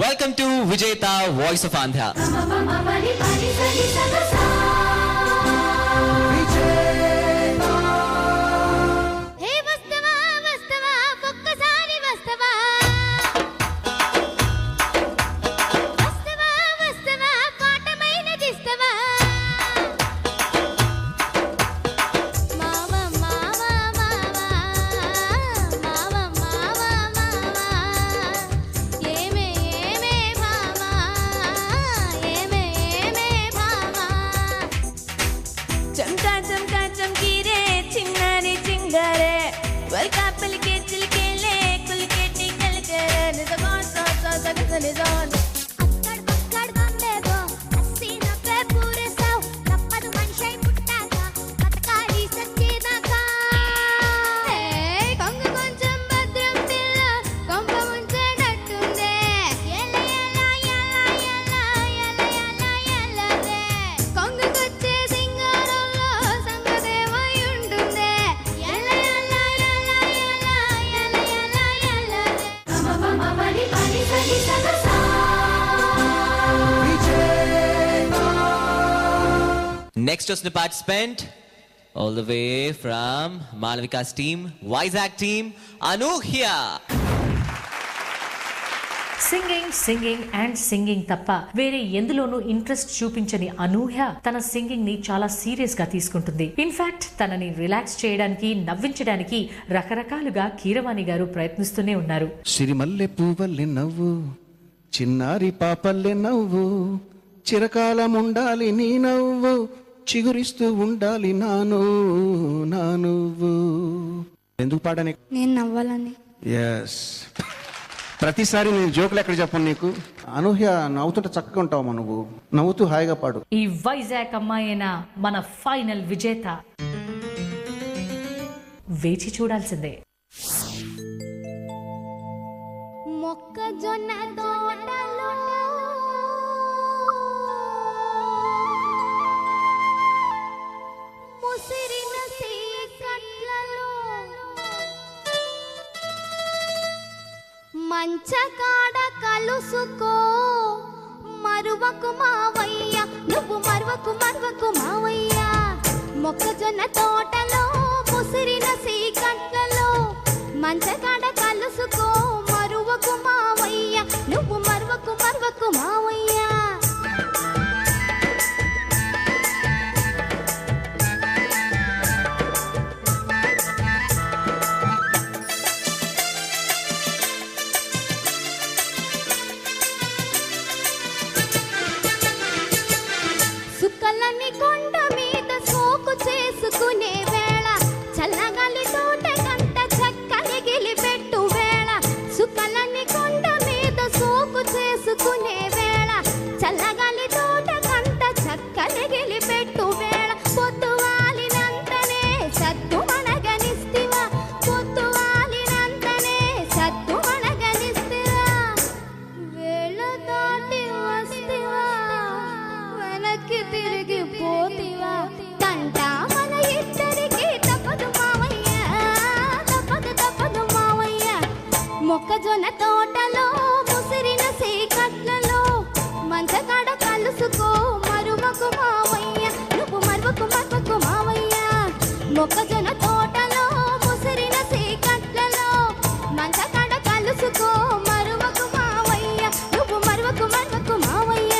Welcome to Vijayta Voice of Andhra. Next was the participant, all the way from Malavika's team, Vizag team, Anugya. Singing తప్ప వేరే ఎందులోనూ interest చూపించని అనూహ్య తన singing ని చాలా serious గా తీసుకుంటుంది. ఇన్ఫాక్ట్ తనని రిలాక్స్ చేయడానికి, నవ్వించడానికి రకరకాలుగా కీరవాణి గారు ప్రయత్నిస్తూనే ఉన్నారు. సిరిమల్లె పువ్వల్లె నవ్వు, చిన్నారి పాపల్లె నవ్వు, చిరకాలం ఉండాలి నీ నవ్వు, చిగురిస్తూ ఉండాలి నా నువ్వు. ఎందుకు పాడని? నేను నవ్వాలని. ఎస్, ప్రతిసారి నేను జోకులు ఎక్కడ చెప్పను నీకు. అనూహ్య నవ్వుతుంటే చక్కగా ఉంటావమ్మా, నువ్వు నవ్వుతూ హాయిగా పాడు. ఈ వైజాగ్ అమ్మాయినా మన ఫైనల్ విజేత. వేచి చూడాల్సిందే. మొక్కజొన్న తోటలో ముసిరిన సీకట్లలో మంచకాడ కలుసుకో, మరువకు మావయ్య, నువ్వు మరువకు మావయ్య. మొక్కజొన్న తోటలో ముసిరిన సీకట్లలో మంచకాడ కలుసుకో, మరువకు మావయ్య, నువ్వు మరువకు మావయ్య. సుక్కలని కొండ మీద సోకు చేసుకునే వేళ, చల్లగాలి తోట కంట చక్కని గిలిపెట్టు వేళ. సుక్కలని కొండ మీద సోకు చేసుకునే వేళ, చల్లగాలి తోట కంట చక్కని గిలిపెట్టు వేళ. పొద్దువాలినంతనే సత్తు మనగనిస్తివా, పొద్దువాలినంతనే సత్తు మనగనిస్తివా. వేళ దాటి వస్తివా, వెనక్కి తిరిగి పోతివా. కంట మన ఇద్దరికి తప్పదు మావయ్య, తప్పదు మావయ్య. మొక్కజొన్న తోటలో ముసిరిన సీకట్లలో మంచకాడ కలుసుకో, మరువకు మావయ్య, నువ్వు మరువకు మావయ్య. మొక్కజొన్న తోటలో ముసిరిన సీకట్లలో మంచకాడ కలుసుకో, మరువకు మావయ్య, నువ్వు మరువకు మావయ్య.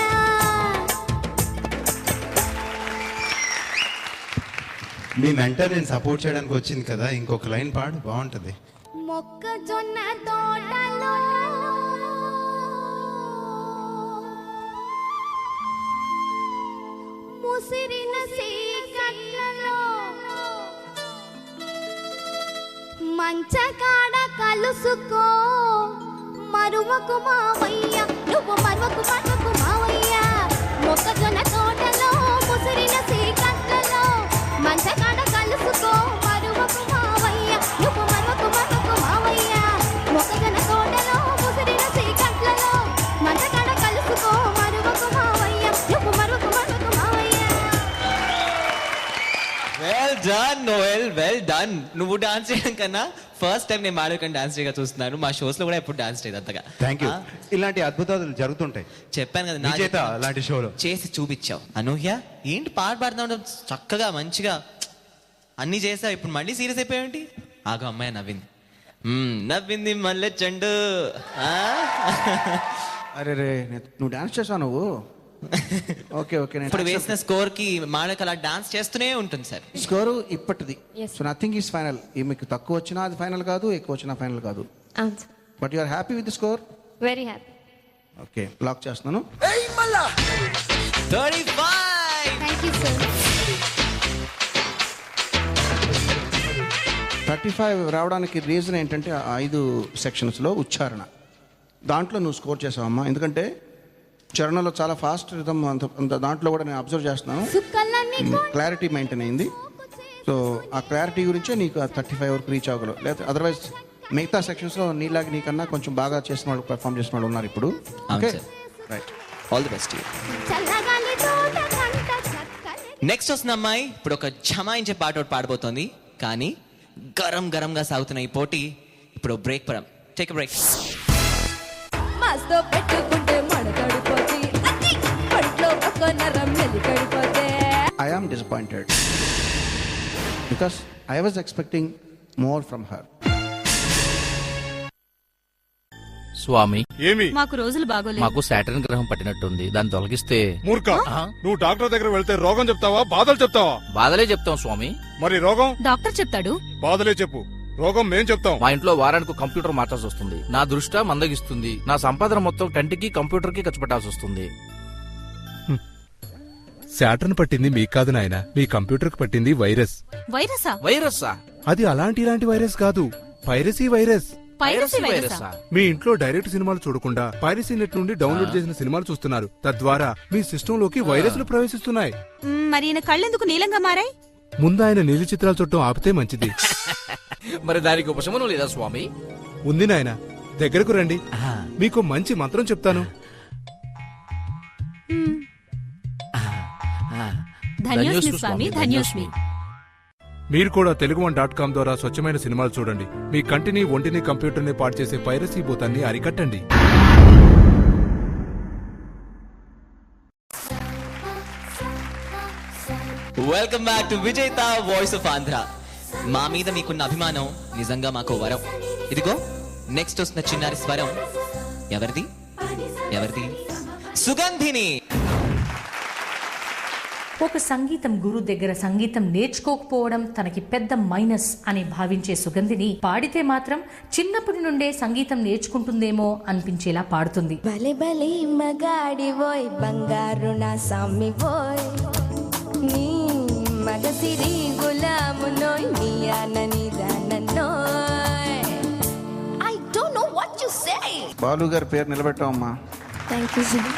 మీ మెంటర్ నేను సపోర్ట్ చేయడానికి వచ్చింది కదా, ఇంకొక లైన్ పాడు, బాగుంటది. మొక్కజొన్న తోటలో ముసిరిన సీకట్లలో మంచకాడ కలుసుకో, మరువకు మావయ్య, నువ్వు మరువకు మావయ్య. మొక్కజొన్న తోటలో ముసిరిన సీకట్లలో మంచకాడ కలుసుకో, మరువకు మావయ్య, నువ్వు మరువకు మావయ్య. మొక్కజొన్న తోటలో ముసిరిన సీకట్లలో మంచకాడ కలుసుకో, మరువకు మావయ్య, నువ్వు మరువకు మావయ్య. Well done, Noel, well done. నువ్వు డాన్స్ చేయడం కన్నా ఫస్ట్ టైం నేను మాళవికని డాన్స్ చేయగా చూస్తున్నాను. మా షోస్ లో కూడా ఎప్పుడు డాన్స్ చేయదు అంతగా. Thank you. ఇలాంటి అద్భుతాలు జరుగుతుంటాయి. చెప్పాను కదా విజేత అలాంటి షోలో చేసి చూపించావు. అనూహ్య ఏంటి పాట పాడుతున్నావు చక్కగా మంచిగా అన్ని చేసావు, ఇప్పుడు మళ్ళీ సీరియస్ అయిపోయావేంటి? ఆగో అమ్మాయి నవ్వింది. నవ్వింది మళ్ళీ చెండు. అరే రే నువ్వు డాన్స్ చేసావు నువ్వు. Okay okay. ఇప్పుడు వేసిన స్కోర్ కి మాళవిక అలా డాన్స్ చేస్తూనే ఉంటుంది సార్. స్కోరు ఇప్పటిది. So nothing is final. మీకు తక్కువ వచ్చినా అది ఫైనల్ కాదు, ఎక్కువ వచ్చినా ఫైనల్ కాదు. But you are happy with the score? Very happy. Okay lock చేస్తున్నాను. 35. Thank you sir. 35 రావడానికి రీజన్ ఏంటంటే 5 సెక్షన్స్లో ఉచ్చారణ, దాంట్లో నువ్వు స్కోర్ చేసావమ్మా. ఎందుకంటే చరణంలో చాలా ఫాస్ట్ రిథమ్, అంత దాంట్లో కూడా నేను అబ్జర్వ్ చేస్తున్నాను. క్లారిటీ మెయింటైన్ అయింది. సో ఆ క్లారిటీ గురించే నీకు 35 వరకు రీచ్ అవ్వగలవు. లేదా అదర్వైజ్ మిగతా సెక్షన్స్లో నీలాగా నీకన్నా కొంచెం బాగా చేసిన వాళ్ళు, పెర్ఫామ్ చేసిన వాళ్ళు ఉన్నారు ఇప్పుడు. Okay right, all the best. Next వస్తున్న అమ్మాయి ఇప్పుడు ఒక ఝమాయించే పాట ఒకటి పాడబోతోంది. కానీ గరం గరంగా సాగుతున్న ఈ పోటీ ఇప్పుడు బ్రేక్ పరం. Take break. మాస్తో పెట్టుకుంటే మడతడిపోతే అతి పడిలో ఒక నరం మెలికడిపోతే. I am disappointed because I was expecting more from her. స్వామి ఏమి మాకు రోజులు బాగోలేదు. మాకు సాటర్న్ గ్రహం పట్టినట్టుంది, దాన్ని తొలగిస్తే. మూర్ఖ, నువ్వు డాక్టర్ దగ్గర వెళ్తే రోగం చెప్తావా బాధలు చెప్తావా? బాధలే చెప్తాం స్వామి. మరి రోగం డాక్టర్ చెప్తాడు. బాధలే చెప్పు, రోగం మేం చెప్తాం. మా ఇంట్లో వారానికి కంప్యూటర్ మార్చాల్సి వస్తుంది. నా దృష్టి మందగిస్తుంది. నా సంపాదన మొత్తం కంటికి కంప్యూటర్ కి ఖర్చు పెట్టాల్సి వస్తుంది. శాటర్న్ పట్టింది మీకు కాదు నాయన, మీ కంప్యూటర్ కు పట్టింది వైరస్. వైరసా? వైరస్సా? అది ఇలాంటి వైరస్ కాదు, పైరసీ వైరస్. పైరసీ వైరసా? మీ ఇంట్లో డైరెక్ట్ సినిమాలు చూడకుండా పైరసీ నెట్ నుండి డౌన్లోడ్ చేసిన సినిమాలు చూస్తున్నారు. తద్వారా మీ సిస్టమ్ లోకి వైరస్లు ప్రవేశిస్తున్నాయి. మరి ఈయన కళ్ళెందుకు నీలంగా మారాయి? ముందు ఆయన నీలి చిత్రాలు చూడటం ఆపితే మంచిది. మరి దానికి ఉపశమనం లేదా స్వామి? ఉంది నాయన, దగ్గరకు రండి, మీకు మంచి మంత్రం చెప్తాను. ధన్యోస్మి స్వామి, ధన్యోస్మి. మీరు కూడా తెలుగు1.com ద్వారా స్వచ్ఛమైన సినిమాలు చూడండి. మీ కంటిని, ఒంటిని, కంప్యూటర్ని పాడు చేసే పైరసీ భూతాన్ని అరికట్టండి. వెల్కమ్ బ్యాక్ టు విజేత వాయిస్ ఆఫ్ ఆంధ్ర. మా మీద మీకున్న అభిమానం నిజంగా మాకు వరం. ఇదిగో నెక్స్ట్ వస్తున్న చిన్నారి స్వరం ఎవరిది? ఎవరిది? సుగంధిని. ఒక సంగీతం గురు దగ్గర సంగీతం నేర్చుకోకపోవడం తనకి పెద్ద మైనస్ అని భావించే సుగంధిని పాడితే మాత్రం చిన్నప్పటి నుండే సంగీతం నేర్చుకుంటుందేమో అనిపించేలా పాడుతుంది. బలే బలే మగాడి వోయ్, బంగారు నా సామి వోయ్, నీ మగసిరి గులామునోయ్, నీ ఆనని దాననోయ్. I don't know what you say. Balu గారి పేరు నిలబెట్టామమ్మా. Thank you sir.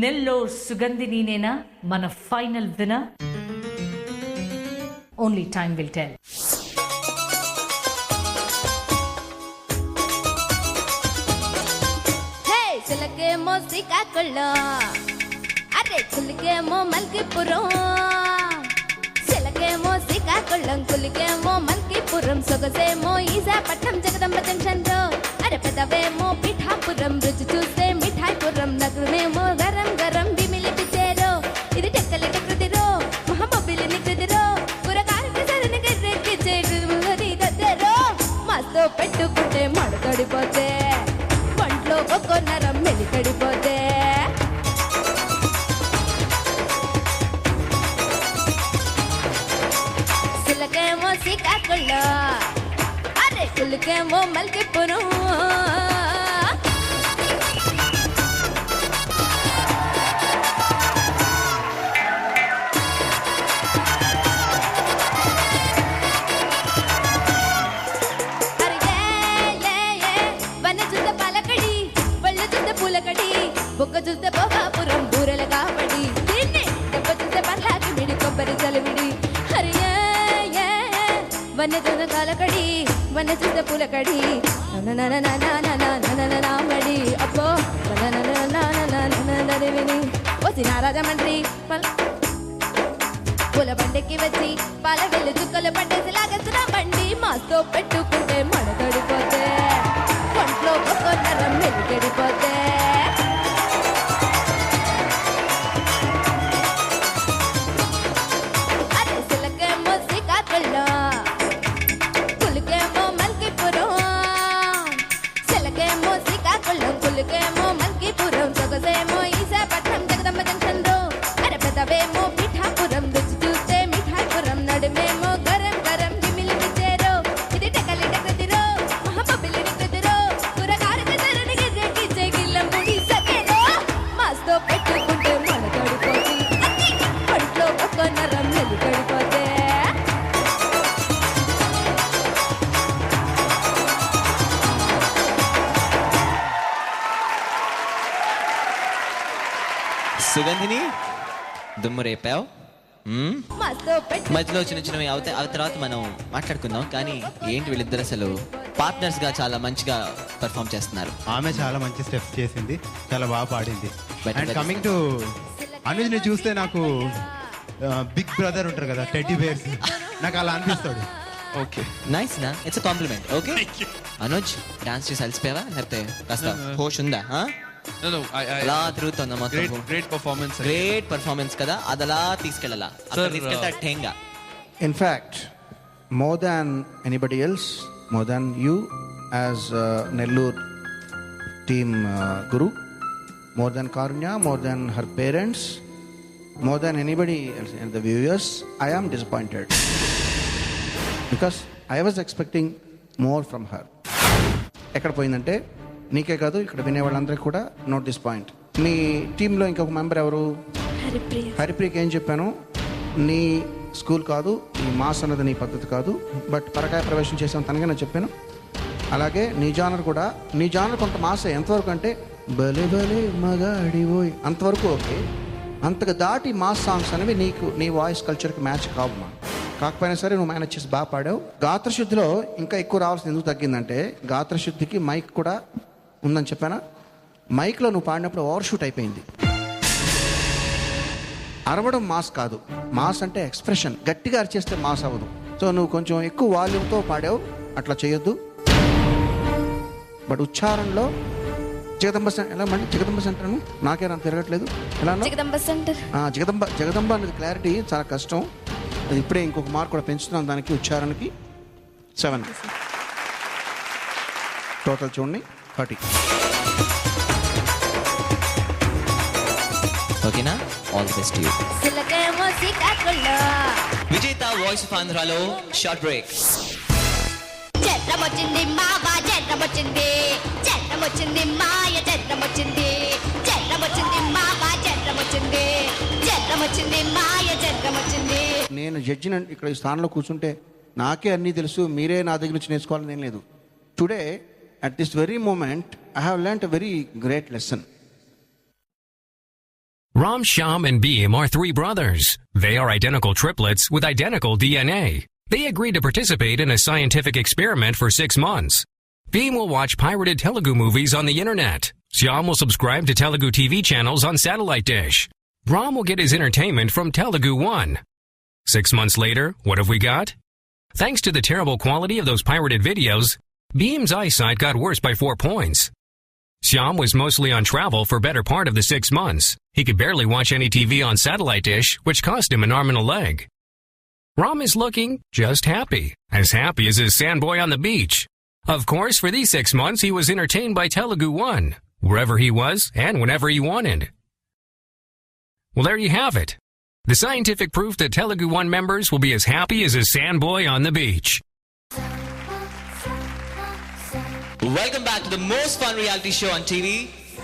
నెల్లూరు సుగంధినినేనా మన final winner? Only time will tell. Hey చిలకేమో శ్రీకాకుళం, అరే కులికేమో మల్కీపురం. చిలకేమో శ్రీకాకుళం, కులికేమో మల్కీపురం, సొగసేమో ఈశాపట్నం జగదంబ జంక్షన్ లో. అరే పెదవేమో పిఠాపురం, రుచి చూస్తే మిఠాయిపురం, నగరమేమో గరం గరం బిమిలి పిచ్చేరో. ఇది టెక్కలి టెక్కదిరో, మహాబొబ్బిలి నిగ్రదిరో, కూరగారికి సరిని గిర్రెక్కిచ్చే గద్దెరో. మాతో పెట్టుకుంటే మడతడిపోతే, పంట్లో ఒక్కో నరం మెలికడిపోతే. సిలకేమో శ్రీకాకుళం, అరే కులికేమో మల్కీపురం. బొక్క చూస్తే భోగాపురం, బూరెల కాబడి, దీన్ని దెబ్బ చూస్తే పర్లాకి మిడి, కొబ్బరి చలివిడి. హరియే వన్న చూన కాలకడి, వన్న చూస్తే పూలకడి, నామడి అబ్బో విని వచ్చిన రాజమండ్రి పూల బండికి వచ్చి పాల వెళ్ళు చుక్కలు పట్టేసి లాగేస్తున్నా బండి మాతో పెట్టుకుంటే మడతడిపోతే ఒంట్లో ఒక్క నరం మెలికెడిపోతే అరే సిలకేమో శ్రీకాకుళం కులికేమో మల్కీపురం సిలకేమో శ్రీకాకుళం కులికేమో మల్కీపురం సొగసేమో ఈశాపట్నం జగదమ్మ జంక్షన్ రో అరే పెదవేమో పిఠాపురం రుచి చూస్తే మిఠాయిపురం నడుమేమో గరం గరం జిమిలి మిచ్చేరో ఇది టకలి టకదిరో మహాబబిలిని కుదిరో కూరగారు కదరని గిర్రెకి చెగిల్లం ముడి సకేరో మాస్తో పెట్టుకుంటే మడతడిపోతే ఒంట్లో ఒక్క నరం మెలికడిపోతే సుగంధిని దుమ్ము రేపావు. మాస్తో పెట్టు మధ్యలో చిన్న చిన్నవి ఆ తర్వాత మనం మాట్లాడుకుందాం. కానీ ఏంటి వీళ్ళిద్దరు అసలు పార్ట్నర్స్ గా చాలా మంచిగా పర్ఫామ్ చేస్తున్నారు. ఆమె చాలా మంచి స్టెప్స్ చేసింది, చాలా బాగా పాడింది. Better, and better. Coming to అనుజ్ని చూస్తే నాకు బిగ్ బ్రదర్ ఉంటారు కదా, టెడ్డీ బేర్స్, నాకు అలా అనిపిస్తాడు. ఓకే, నైస్ నా, it's compliment. Okay Anuj, dance చేసి అలసిపోయావా లేకపోతే కాస్త హోష్ ఉందా? అలా తిరుగుతుందా మొత్తం? గ్రేట్ పర్ఫార్మెన్స్ కదా, అది అలా తీసుకెళ్ళాలా, అక్కడ తీసుకెళ్తా ఠేంగా. In fact, more than anybody else, more than you as Nellore team guru, more than Karunya, more than her parents, more than anybody else and the viewers, I am disappointed. Because I was expecting more from her. ఎక్కడ పోయిందంటే నీకే కాదు, ఇక్కడ వినే వాళ్ళందరికీ కూడా note this point. నీ టీంలో ఇంకొక మెంబర్ ఎవరు? హరిప్రియకి ఏం చెప్పాను, నీ స్కూల్ కాదు, ఈ మాస్ అన్నది నీ పద్ధతి కాదు, బట్ పరకాయ ప్రవేశం చేసాం తనగా నేను చెప్పాను. అలాగే నీ జానర్ కూడా, నీ జానర్ కొంత మాసే. ఎంతవరకు అంటే బలే బలే మగాడి ఓయ్ అంతవరకు ఓకే. అంతగా దాటి మాస్ సాంగ్స్ అనేవి నీకు నీ వాయిస్ కల్చర్కి మ్యాచ్ కావు మా. కాకపోయినా సరే నువ్వు మేనేజ్ చేసి బాగా పాడావు. గాత్రశుద్ధిలో ఇంకా ఎక్కువ రావాల్సింది ఎందుకు తగ్గిందంటే, గాత్రశుద్ధికి మైక్ కూడా ఉందని చెప్పానా, మైక్లో నువ్వు పాడినప్పుడు ఓవర్ షూట్ అయిపోయింది. అరవడం మాస్ కాదు, మాస్ అంటే ఎక్స్ప్రెషన్, గట్టిగా అరిచేస్తే మాస్ అవ్వదు. సో నువ్వు కొంచెం ఎక్కువ వాల్యూమ్తో పాడావు, అట్లా చేయొద్దు. బట్ ఉచ్చారణలో జగదంబ ఎలా మళ్ళీ జగదంబ సెంటర్ అను, నాకే నాకు తిరగట్లేదు ఎలా జగదంబ సెంటర్, జగదంబ అనేది క్లారిటీ చాలా కష్టం. అది ఇప్పుడే ఇంకొక మార్క్ కూడా పెంచుతున్నాం దానికి, ఉచ్చారణకి 7. టోటల్ చూడండి 30. ఓకేనా? All the best you. సిలకేమో శ్రీకాకుళం విజేత వాయిస్ ఆఫ్ ఆంధ్రాలో షార్ట్ బ్రేక్. చట్రం వచ్చింది మావా, చట్రం వచ్చింది, చట్రం వచ్చింది మాయ, చట్రం వచ్చింది, చట్రం వచ్చింది మావా, చట్రం వచ్చింది, చట్రం వచ్చింది మాయ, చట్రం వచ్చింది. నేను జడ్జిని ఇక్కడ ఈ స్థానంలో కూర్చుంటే నాకే అన్నీ తెలుసు, మీరే నా దగ్గర నుంచి నేర్చుకోవాలని ఏం లేదు. Today at this very moment I have learnt a very great lesson. Ram, Shyam and Beam are three brothers. They are identical triplets with identical DNA. They agreed to participate in a scientific experiment for 6 months. Beam will watch pirated Telugu movies on the internet. Shyam will subscribe to Telugu TV channels on satellite dish. Ram will get his entertainment from Telugu One. 6 months later, what have we got? Thanks to the terrible quality of those pirated videos, Beam's eyesight got worse by 4 points. Shyam was mostly on travel for better part of the 6 months. He could barely watch any TV on satellite dish, which cost him an arm and a leg. Ram is looking just happy as his sandboy on the beach. Of course, for these 6 months, he was entertained by Telugu One, wherever he was and whenever he wanted. Well, there you have it. The scientific proof that Telugu One members will be as happy as a sandboy on the beach. Welcome back to the most fun reality show on TV,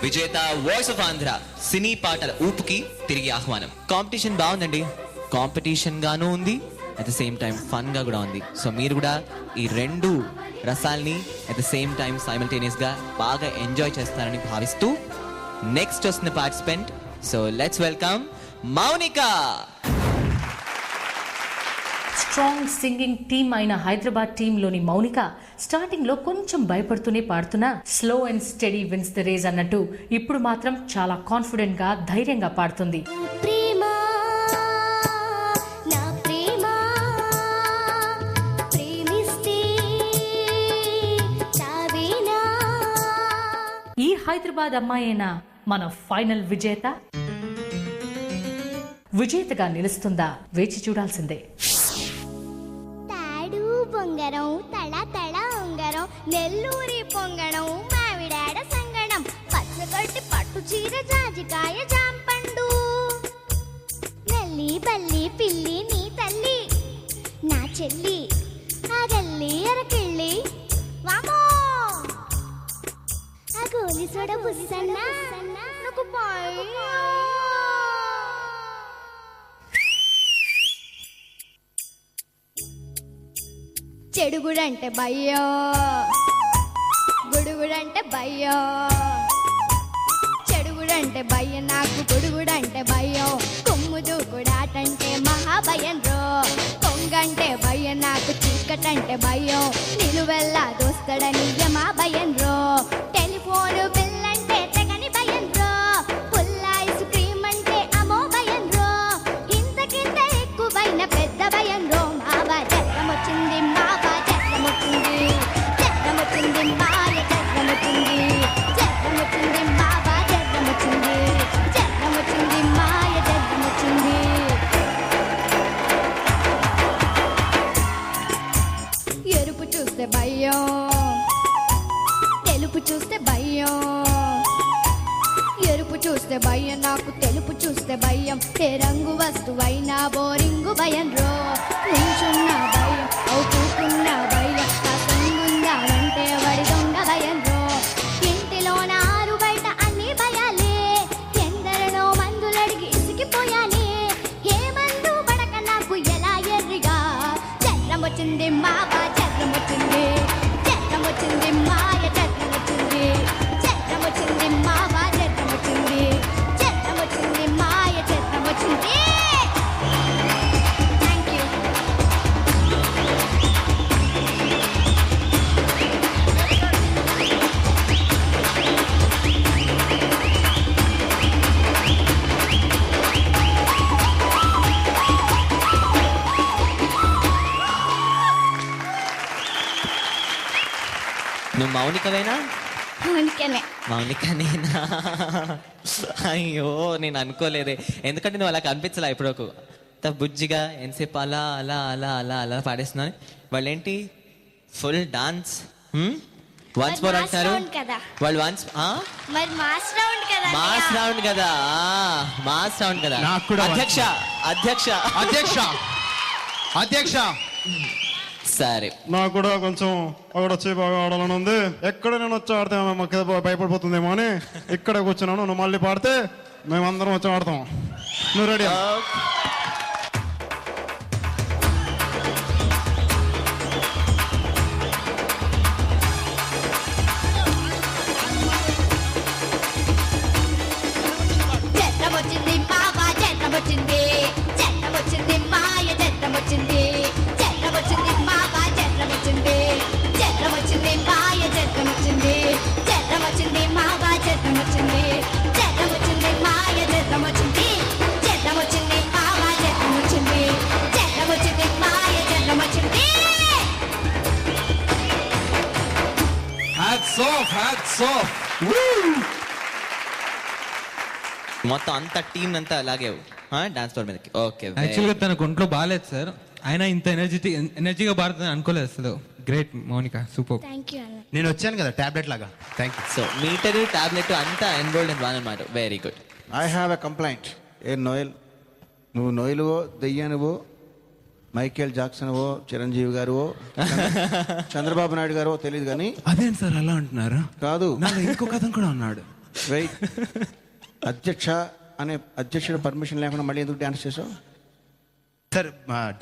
Vijetha voice of Andhra. సినీ పాటల ఊపుకి తిరిగి ఆహ్వానం. Competition బాగుందండి, competition గాను ఉంది, at the same time fun గా కూడా ఉంది. సో మీరు కూడా ఈ రెండు రసాల్ని at the same time simultaneous గా బాగా ఎంజాయ్ చేస్తారని భావిస్తూ నెక్స్ట్ వస్తున్న participant. So let's welcome Mounika. Strong singing team అయిన హైదరాబాద్ టీంలోని మౌనిక స్టార్టింగ్ లో కొంచెం భయపడుతూనే పాడుతున్నా slow and steady wins the race అన్నట్టు ఇప్పుడు మాత్రం చాలా కాన్ఫిడెంట్ గా ధైర్యంగా పాడుతుంది. ప్రేమ నా హైదరాబాద్ అమ్మాయేనా మన ఫైనల్ విజేతగా నిలుస్తుందా? వేచి చూడాల్సిందే. తాడు బొంగరం తళ తళ ఉంగరం నెల్లూరి పొంగడం మావిడాడ సంగడం పచ్చగడ్డి పట్టు చీర జాజికాయ జాంపండు నల్లి బల్లి పిల్లి నీ తల్లి నా చెల్లి ఆ గల్లి అరకెళ్ళి వామో ఆ గోలి సోడ బుస్సన్న నాకు చెడుగుడంటే భయ్యో గుడుగుడంటే భయ్యో చెడుగుడంటే భయ్య నాకు గుడుగుడంటే భయ్యో కొమ్ము దూకుడాటంటే మహాభయం రో కొంగంటే భయ్య నాకు చీకటంటే భయ్యో నిలువెల్లా దోస్తడని యమా భయం రో టెలిఫోన్ బిల్ అంటే తెగని భయం రో పుల్ల ఐస్ క్రీమ్ అంటే అమో భయం రో ఇంతకింత ఎక్కువైన పెద్ద భయం రో మావా చక్రం వచ్చింది మావా చక్రం వచ్చింది చక్రం వచ్చింది మాయ చక్రం వచ్చింది చక్రం వచ్చింది మావా చక్రం వచ్చింది చక్రం వచ్చింది మాయ చక్రం వచ్చింది ఎరుపు చూస్తే భయం తెలుపు చూస్తే భయం ఎరుపు చూస్తే భయం నాకు తెలుపు చూస్తే భయం ఏ రంగు వస్తువైనా బోరింగు భయం రో నించున్న భయం అవుతున్న భయం కాసంగుందామంటే వడి దొంగ భయం రో ఇంటిలోన ఆరు బయట అన్ని భయాలే ఎందరినో మందులడిగి ఇసిగిపోయానే ఏ మందు పడక నాకు ఎలా ఎర్రిగా చక్రం వచ్చింది మావా చక్రం వచ్చింది చక్రం వచ్చింది మాయ చక్రం వచ్చింది చక్రం వచ్చింది మావా చక్రం వచ్చింది చక్రం వచ్చింది మాయ చక్రం వచ్చింది థ్యాంక్ యూ నువ్వు మౌనికవేనా? అందుకనే మౌనికనేనా? అయ్యో నేను అనుకోలేదే, ఎందుకంటే నువ్వు అలా కనిపించలే ఇప్పుడు బుజ్జిగా ఎంతసేపు అలా అలా అలా అలా అలా పాడేస్తున్నాను. వాళ్ళేంటి ఫుల్ డాన్స్ వన్స్ మోర్ అంటారు కదా వాళ్ళు. వన్స్ మరి మాస్ రౌండ్ కదా మాస్ రౌండ్ కదా, మాస్ రౌండ్ కదా. నాకు కూడా అధ్యక్ష అధ్యక్ష అధ్యక్ష అధ్యక్ష సరే నాకు కూడా కొంచెం అక్కడ వచ్చి బాగా ఆడాలని ఉంది. ఎక్కడ నేను వచ్చి ఆడితే మాకు భయపడిపోతుందేమో అని ఇక్కడే కూర్చున్నాను. నువ్వు మళ్ళీ పాడితే మేమందరం వచ్చి ఆడతాం. నువ్వు రెడీ? చట్రం వచ్చింది మావా చట్రం వచ్చింది చట్రం వచ్చింది మాయ చట్రం వచ్చింది చట్రం వచ్చింది మావా చట్రం వచ్చింది చట్రం వచ్చింది మాయ చట్రం వచ్చింది చట్రం వచ్చింది మావా చట్రం వచ్చింది చట్రం వచ్చింది మాయ చట్రం వచ్చింది చట్రం వచ్చింది మావా చట్రం వచ్చింది చట్రం వచ్చింది మాయ చట్రం వచ్చింది. Hats off, hats off. మొత్తం అంత టీం అంతా అలాగే డాన్స్ ఫ్లోర్ మీదకి. ఓకే, యాక్చువల్గా తనకు ఒంట్లో బాగాలేదు సార్, ఆయన ఇంత ఎనర్జీగా పాడుతుంది అనుకోలేదు అసలు. Great Mounika, super. Thank you అన్న. నేను వచ్చాను కదా టాబ్లెట్ లాగా. Thank you. So metre tablet అంతా ఎన్రోల్డ్ ఇన్ వన్ అన్నమాట. Very good. I have a complaint. ఏ నోయల్, నువ్వు నోయలువో దెయ్యానువో మైకేల్ జాక్సన్వో చిరంజీవి గారువో చంద్రబాబు నాయుడు గారో తెలియదు కానీ అదేంటి సార్ అలా అంటున్నారు? కాదు, ఇంకొక అతను కూడా ఉన్నాడు. వెయిట్, అధ్యక్ష అనే అధ్యక్షుడు పర్మిషన్ లేకుండా మళ్ళీ ఎందుకు డాన్స్ చేసావు సార్?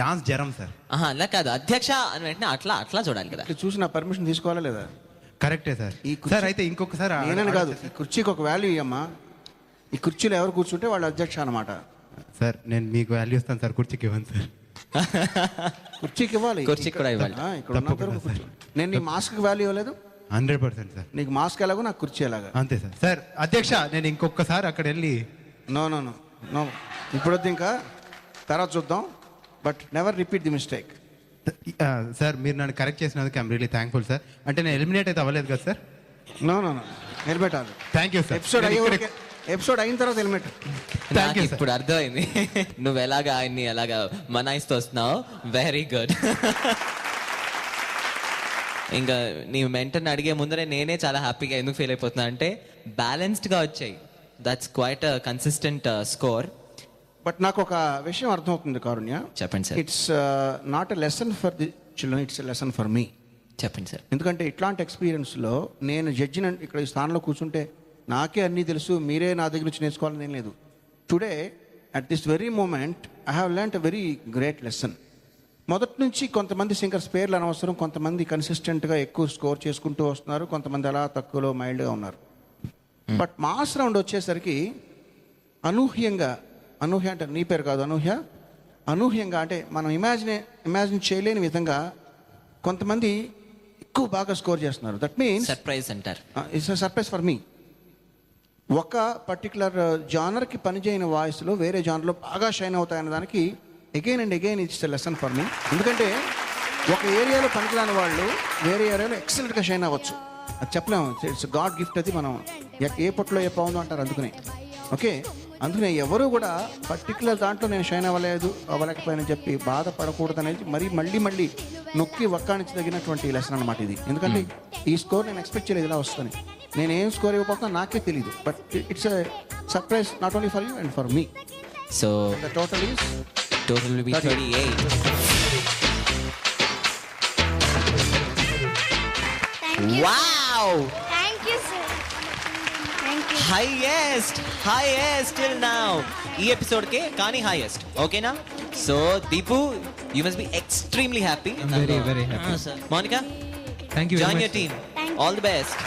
డాన్స్ జ్వరం సార్. అలా కాదు, అధ్యక్ష అని వెంటనే అట్లా అట్లా చూడాలి కదా. చూసి నా పర్మిషన్ తీసుకోవాలా లేదా? కరెక్టే సార్. ఈ సార్ అయితే ఇంకొకసారి నేనని కాదు, ఈ కుర్చీకి ఒక వాల్యూ ఇయ్యమ్మా. ఈ కుర్చీలో ఎవరు కూర్చుంటే వాళ్ళు అధ్యక్ష అనమాట. సార్ నేను మీకు వాల్యూ ఇస్తాను సార్, కుర్చీకి ఇవ్వండి సార్. కుర్చీకి ఇవ్వాలి, కుర్చీకి కూడా ఇవ్వాలి. ఇక్కడ ఉన్నంతవరకు కూర్చో. నేను నీ మాస్క్ వాల్యూ ఇవ్వలేదు. 100% సార్. నీకు మాస్క్ ఎలాగో నాకు కుర్చీ ఎలాగా. అంతే సార్. సార్ అధ్యక్ష, నేను ఇంకొకసారి అక్కడ వెళ్ళి నో నో నో నో ఇప్పుడు వద్దు, ఇంకా తర్వాత చూద్దాం. But never repeat the mistake. Sir మీరు నన్ను కరెక్ట్ చేసినందుకు ఐఎమ్ రియలీ థ్యాంక్ఫుల్ సార్. అంటే నేను ఎలిమినేట్ అయితే అవ్వలేదు కదా sir? No no no helmet ఆడు. Thank you sir. ఎపిసోడ్ అయిన తర్వాత హెల్మెట్. నాకు ఇప్పుడు అర్థమైంది నువ్వు ఎలాగా ఆయన్ని ఎలాగా మనాయిస్తూ వస్తున్నావు. Very good. ఇంకా నీ మెంటర్ని అడిగే ముందరే నేనే చాలా హ్యాపీగా ఎందుకు ఫీల్ అయిపోతున్నా అంటే బ్యాలెన్స్డ్గా వచ్చాయి. That's quiet consistent score. But నాకు ఒక విషయం అర్థమవుతుంది కారుణ్య. చెప్పండి sir. It's not a lesson for the children, it's a lesson for me. చెప్పండి సార్. ఎందుకంటే ఇట్లాంటి ఎక్స్పీరియన్స్లో నేను జడ్జిని ఇక్కడ ఈ స్థానంలో కూర్చుంటే నాకే అన్నీ తెలుసు, మీరే నా దగ్గర నుంచి నేర్చుకోవాలని ఏం లేదు. Today at this very moment I have learned a very great lesson. మొదటి నుంచి కొంతమంది సింగర్స్ పేర్లు అనవసరం, కొంతమంది కన్సిస్టెంట్గా ఎక్కువ స్కోర్ చేసుకుంటూ వస్తున్నారు, కొంతమంది అలా తక్కువలో మైల్డ్గా ఉన్నారు. బట్ మాస్ రౌండ్ వచ్చేసరికి అనూహ్యంగా, అనూహ్య అంటే నీ పేరు కాదు అనూహ్యంగా అంటే మనం ఇమాజిన్ చేయలేని విధంగా కొంతమంది ఎక్కువ బాగా స్కోర్ చేస్తున్నారు. దట్ మీన్స్ సర్ప్రైజ్ అంటారు. It's surprise for me. ఒక పర్టికులర్ జానర్కి పనిచేయని వాయిస్లో వేరే జానర్లో బాగా షైన్ అవుతాయన్న దానికి again and again it's a lesson for me. ఎందుకంటే ఒక ఏరియాలో పనికిరాని వాళ్ళు వేరే ఏరియాలో ఎక్సలెంట్గా షైన్ అవ్వచ్చు. అది చెప్పలేము, ఇట్స్ గాడ్ గిఫ్ట్. అది మనం ఏ పొట్లో ఏ పావుందో అంటారు. అందుకనే ఎవరు కూడా పర్టికులర్ దాంట్లో నేను షైన్ అవ్వలేకపోయానని చెప్పి బాధపడకూడదు అనేది మళ్ళీ నొక్కి వక్కానికి తగినటువంటి లెసన్ అనమాట ఇది. ఎందుకంటే ఈ స్కోర్ నేను ఎక్స్పెక్ట్ చేయలేదు ఇలా వస్తుంది. నేను ఏం స్కోర్ ఇవ్వకపోతున్నా నాకే తెలియదు. But it's a surprise not only for you and for me. So the total is will be 38. Thank you. Wow! Thank you, sir. Thank you. Highest till now. ఈ episode కే కానీ highest. ఓకేనా? So Deepu, you must be extremely happy. I'm very happy. Sir. Monica? Thank you very Join much. your team. All the best.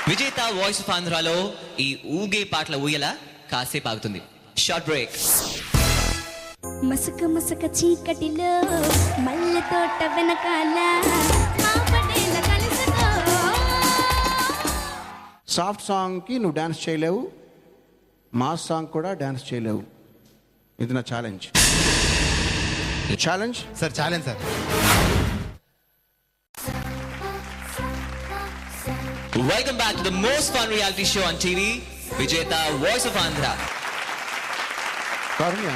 విజేత voice of ఆంధ్రాలో ఈ ఊగే పాటల ఊయల కాసేపు ఆగుతుంది. Short break. మసక మసక చీకటిలో మల్ల తోట వెనకాల ఆపటేల కలుసుకో. సాఫ్ట్ సాంగ్కి నువ్వు డ్యాన్స్ చేయలేవు, మాస్ సాంగ్ కూడా డ్యాన్స్ చేయలేవు. ఇది నా challenge. Sir challenge sir. Welcome back to the most fun reality show on TV, విజేత వాయిస్ ఆఫ్ ఆంధ్ర. కారుణ్య,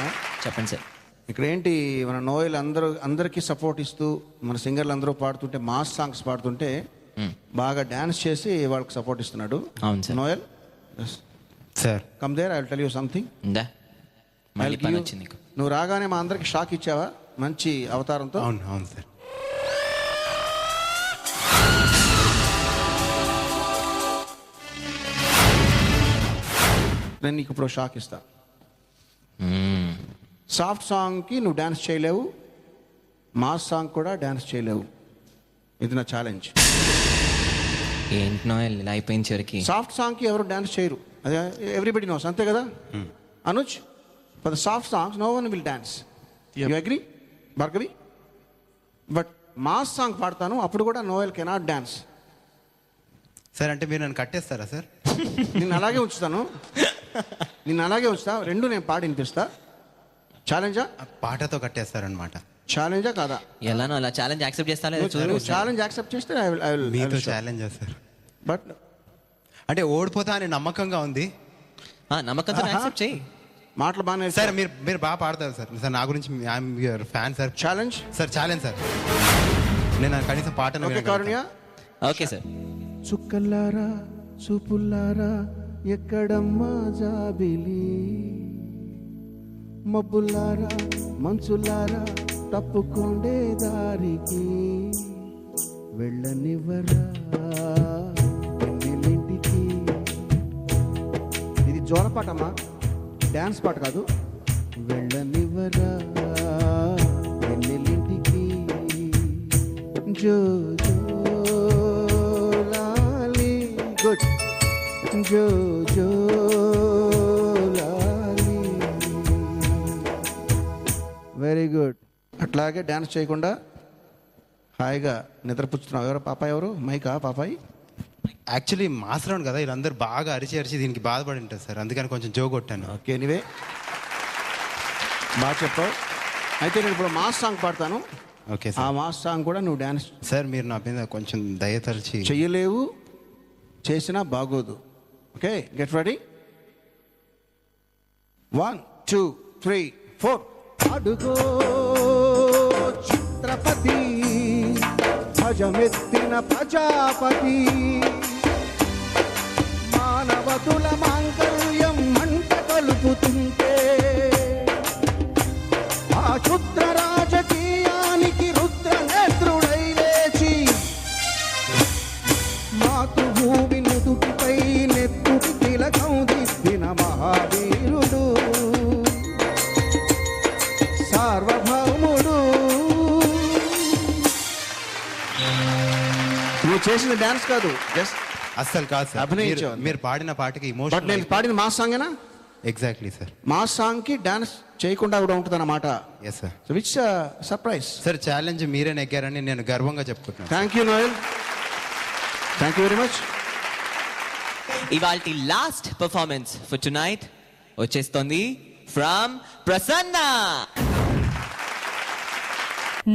చెప్పండి సార్. ఇక్కడ ఏంటి, మన నోయల్ అందరికీ సపోర్ట్ ఇస్తూ మన సింగర్లు అందరూ పాడుతుంటే, మాస్ సాంగ్స్ పాడుతుంటే బాగా డ్యాన్స్ చేసి వాళ్ళకి సపోర్ట్ ఇస్తున్నాడు. అవును sir. Noel sir come there, I will tell you something. మళ్ళీ పని వచ్చింది నీకు. నువ్వు రాగానే మా అందరికి షాక్ ఇచ్చావా మంచి అవతారంతో? అవును సార్. నేను నీకు ఇప్పుడు షాక్ ఇస్తా. సాఫ్ట్ సాంగ్కి నువ్వు డ్యాన్స్ చేయలేవు, మాస్ సాంగ్ కూడా డ్యాన్స్ చేయలేవు. ఇది నా ఛాలెంజ్. ఏంటనో ఇలా అయిపోయింది చివరికి. సాఫ్ట్ సాంగ్కి ఎవరు డ్యాన్స్ చేయరు, అదే ఎవ్రీబడి నోస్, అంతే కదా Anuj? For the soft songs no one will dance. You agree Bhargavi? But mass song పాడతాను, అప్పుడు కూడా నోయల్ కెనాట్ డాన్స్. సార్ అంటే మీరు నన్ను కట్టేస్తారా సార్? నిన్ను అలాగే ఉంచుతాను, రెండు నేను పాడి వినిపిస్తా. ఛాలెంజా? పాటతో కట్టేస్తారనమాట. ఛాలెంజా కాదా? ఎలానో అలా ఛాలెంజ్ యాక్సెప్ట్ చేస్తాను. ఛాలెంజ్ యాక్సెప్ట్ చేస్తే మీతో ఛాలెంజ్ సార్. బట్ అంటే ఓడిపోతా అని నమ్మకంగా ఉంది. నమ్మకంతో యాక్సెప్ట్ చేయి. మాటలు బాగానే సార్. మీరు బాగా పాడతారు సార్. సార్ నా గురించి I'm your fan sir. Challenge sir. నేను కనీసం పాటను కారుణ్య. Okay sir. చుక్కల్లారా చూపుల్లారా ఎక్కడమ్మా జాబిలి, మబ్బుల్లారా మంచులారా తప్పుకుండే దారికి, వెళ్ళనివ్వరా ఇంటికి. ఇది జోలపాటమ్మా, డ్యాన్స్ పాట కాదు. వెళ్ళనివ్వరా ఇంటికి, జో గుడ్ జో జో లాలి. Very good. అట్లాగే డ్యాన్స్ చేయకుండా హాయిగా నిద్రపుచ్చుతున్నావు. ఎవరు పాపాయి? ఎవరు మైకా పాపాయి? యాక్చువల్లీ మాస్ రౌండ్ కదా, వీళ్ళందరూ బాగా అరిచి దీనికి బాధపడి ఉంటారు సార్, అందుకని కొంచెం జో కొట్టాను. ఓకే, ఎనీవే బాగా చెప్పావు. అయితే నేను ఇప్పుడు మాస్ సాంగ్ పాడతాను. ఓకే ఆ మాస్ సాంగ్ కూడా నువ్వు డ్యాన్స్ సార్. మీరు నా మీద కొంచెం దయతలిచి. చెయ్యలేవు, చేసినా బాగోదు. Okay, get ready. 1 2 3 4. అడుగో చిత్రపతి, భజమెత్తిన ప్రజాపతి, మానవతుల మాంగళ్యం మంట కలుపుతుంటే, ఆ క్షుద్ర రాజకీయానికి రుద్ర నేత్రుడై లేచి, మాతృభూమి నుదుటిపై నెత్తుటి తిలకం దిద్దిన మహావీరుడు, సార్వభౌముడు. నువ్వు చేసిన డాన్స్ కాదు, జస్ట్ అస్సలు కాదు సార్. అభినయించావు. మీరు పాడిన పాటకి బట్ ఇమోషన్. నేను పాడిన మాస్ సాంగేనా? Exactly sir. మాస్ సాంగ్ కి డాన్స్ చేయకుండా కూడా ఉంటుంది అన్నమాట. Yes sir. So which surprise. Sir challenge మీరే నెగ్గారని నేను గర్వంగా చెప్పుకుంటున్నాను. Thank you Noel, thank you very much. ఇవాల్టి లాస్ట్ పర్ఫార్మెన్స్ ఫర్ టునైట్ వచ్చేస్తోంది ఫ్రమ్ ప్రసన్న.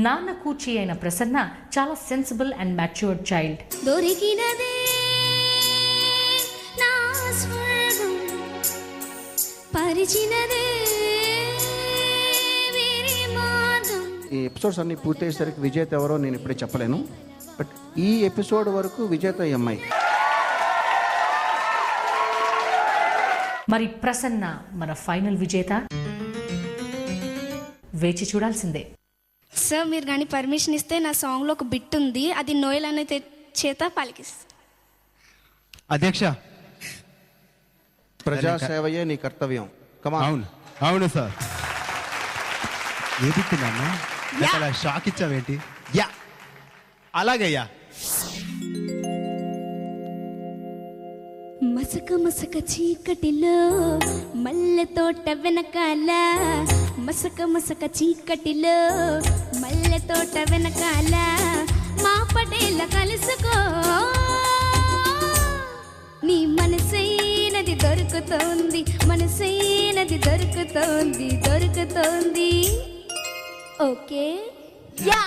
నాన్న కూచి అయిన ప్రసన్న చాలా సెన్సిబుల్ అండ్ మ్యాచ్యూర్డ్ చైల్డ్. దొరికినదే నా స్వర్గం, పరిచినదే వేరే మార్గం. ఈ ఎపిసోడ్స్ అన్ని పూర్తయ్యేసరికి విజేత ఎవరో నేను ఇప్పుడే చెప్పలేను. బట్ ఈ ఎపిసోడ్ వరకు విజేత ఈ అమ్మాయి. మరి ప్రసన్న మన ఫైనల్ విజేత? వేచి చూడాల్సిందే. సార్ మీరు కానీ పర్మిషన్ ఇస్తే నా సాంగ్లో ఒక బిట్ ఉంది, అది నోయల్ అనే చేత పలికిస్తా. అధ్యక్ష, ప్రజాసేవయే నీ కర్తవ్యం. కమా. అవును అవును సార్. ఏ బిట్టున్నాను అలా షాక్ ఇచ్చావేంటి? యా అలాగయ్యా. మసక మసక చీకటిలో మల్లె తోట వెనకాల, మసక మసక చీకటిలో మల్లె తోట వెనకాల, మా పటేల కలుసుకో, నీ మనసైనది దొరుకుతోంది, మనసైనది దొరుకుతోంది, దొరుకుతోంది. Okay yeah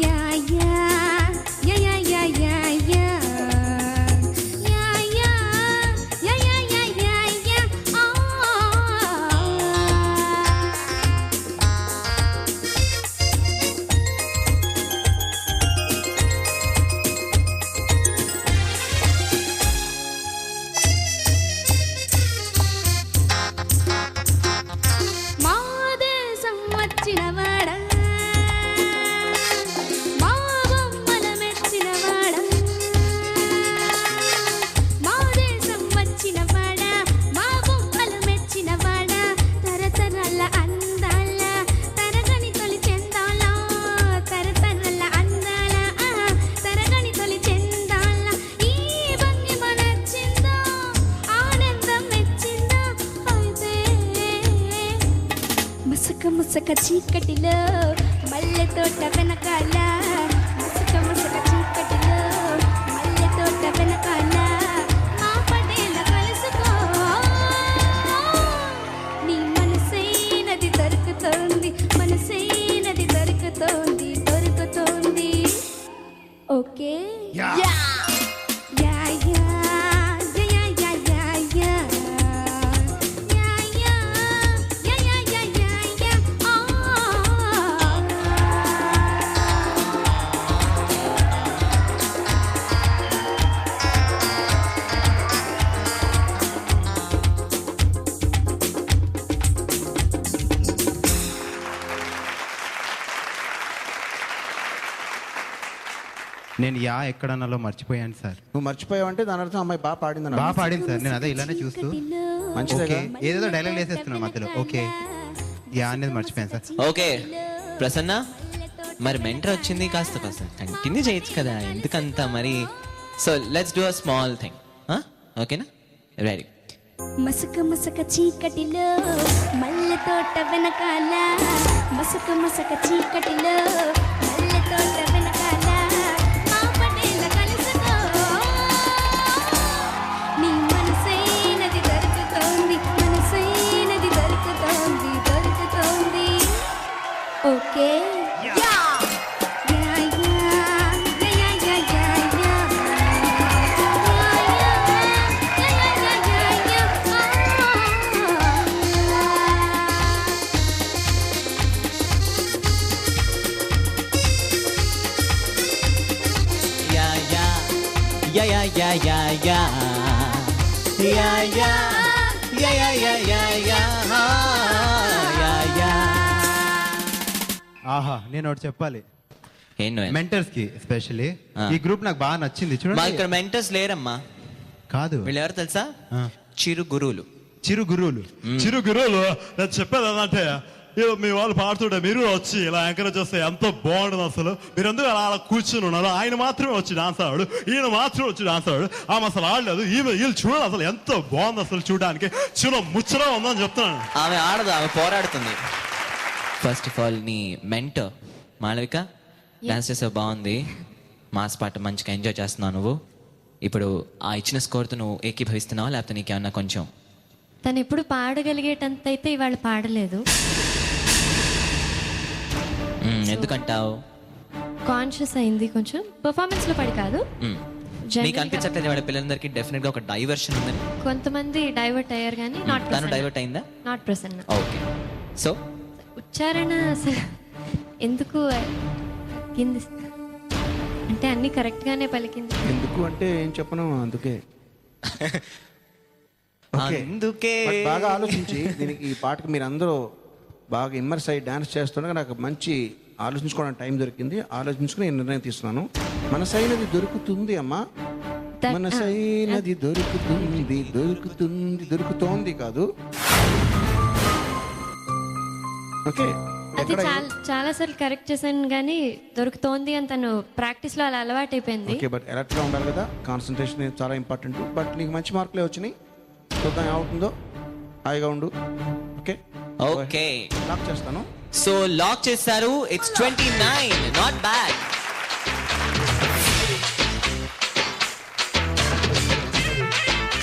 yeah yeah yeah yeah yeah yeah yeah. మసక చీకటిలో మల్లె తోట వెనకాల, మసక మసక చీకటిలో మల్లె తోట వెనకాల, మా పటేల కలుసుకో, నీ మనసైనది దొరుకుతోంది, మనసైనది దొరుకుతోంది, దొరుకుతోంది. Okay yeah yeah yeah yeah yeah yeah yeah yeah. నేను యా ఎక్కడన్నాలో మర్చిపోయాను సార్. నువ్వు మర్చిపోయావంటే దాని అర్థం అమ్మాయి బాగా పాడిందని. బాగా పాడింది సార్. నేను అదే ఇలానే చూస్తూ మంచిదే. ఏదేదో డైలాగ్ వేసేస్తున్నాను మధ్యలో. ఓకే యా అనేది మర్చిపోయాను సార్. ఓకే ప్రసన్న, మరి మెంటర్ వచ్చింది, కాస్త కాస్త కంటిన్యూ చేయొచ్చు కదా, ఎందుకంత మరి. So let's do a small thing. ఓకేనా? రెడీ. మసక మసక చీకటిలో మల్లె తోట వెనకాల, మసక మసక చీకటిలో మల్లె తోట వెనకాల, మా పటేల కలుసుకో, నీ మనసైనది దొరుకుతోంది, మనసైనది దొరుకుతోంది, దొరుకుతోంది. Okay yeah yeah yeah yeah yeah yeah yeah. Yeah yeah yeah yeah yeah yeah yeah yeah yeah yeah yeah yeah yeah. ఆహా, నేను ఒకటి చెప్పాలి ఏంటో మెంటర్స్ కి ఎస్పెషల్లీ. ఈ గ్రూప్ నాకు బాగా నచ్చింది. మా చూడండి, ఇక్కడ మెంటర్స్ లేరమ్మా. కాదు, వీళ్ళు ఎవరు తెలుసా? చిరు గురువులు. చిరు గురువులు. చిరు గురువులు. నేను చెప్పేది ఏంటంటే, మీ వాళ్ళు పాడుతుంటే మీరు వచ్చి ఇలా ఎంకరేజ్ చేస్తే ఎంత బాగుంటుంది అసలు. మీరు ఎందుకు అలా కూర్చుని ఉన్నారు? ఆయన మాత్రమే వచ్చి డాన్స్ ఆడాడు, ఈయన మాత్రమే వచ్చి డాన్స్ ఆడాడు, ఆమె అసలు ఆడలేదు. వీళ్ళు చూడండి అసలు ఎంత బాగుంది అసలు, చూడడానికి చిన్న ముచ్చరా ఉందని చెప్తున్నాను. ఆమె ఆడదు, ఆమె పోరాడుతుంది. ఫస్ట్ ఆఫ్ ఆల్ నీ మెంటర్ మాళవిక, డాన్స్ చేసావు, బాగుంది. మాస్ పాట మంచిగా ఎంజాయ్ చేస్తున్నావు నువ్వు. ఇప్పుడు ఆ ఇచ్చిన స్కోర్తో నువ్వు ఏకీభవిస్తున్నావా, లేకపోతే నీకేమన్నా కొంచెం? తను ఎప్పుడు పాడగలిగేటంత అయితే ఇవాళ పాడలేదు. ఎందుకంటావు? కాన్షియస్ అయింది కొంచెం, పర్ఫార్మెన్స్ లో పడి కాదు. నీకు అనిపించట్లేదు వాళ్ళ పిల్లలందరికీ డెఫినెట్ గా ఒక డైవర్షన్ ఉందని? కొంతమంది డైవర్ట్ అయ్యారు కానీ నాట్ తను డైవర్ట్ అయిందా? నాట్ ప్రసన్న. ఓకే. సో ఉచ్చారణ అసలు ఎందుకు కింది అంటే అన్ని కరెక్ట్ గానే పలికింది. ఎందుకు అంటే ఏం చెప్పను, అందుకే. అందుకే బాగా ఆలోచించి దీనికి, ఈ పాటకి మీరు అందరూ బాగా ఇమ్మర్స్ అయ్యి డాన్స్ చేస్తుండగా నాకు మంచి ఆలోచించుకోవడానికి టైం దొరికింది. ఆలోచించుకుని నేను నిర్ణయం తీసుకున్నాను. మనసైనది దొరుకుతుంది అమ్మా, మనసైనది దొరుకుతుంది, దొరుకుతుంది, దొరుకుతోంది కాదు. ఓకే, అది చాలా సార్లు కరెక్ట్ చేశాను కానీ దొరుకుతోంది అని తను ప్రాక్టీస్ లో అలా అలవాటు అయిపోయింది. ఓకే, బట్ అలర్ట్ గా ఉండాలి కదా, కాన్సన్ట్రేషన్ చాలా ఇంపార్టెంట్. బట్ నీకు మంచి మార్కులే వచ్చినాయి, చూద్దాం ఏమవుతుందో. హాయిగా ఉండు. ఓకే ఓకే, లాక్ చేస్తాను. సో లాక్ చేశారు. It's 29, not bad.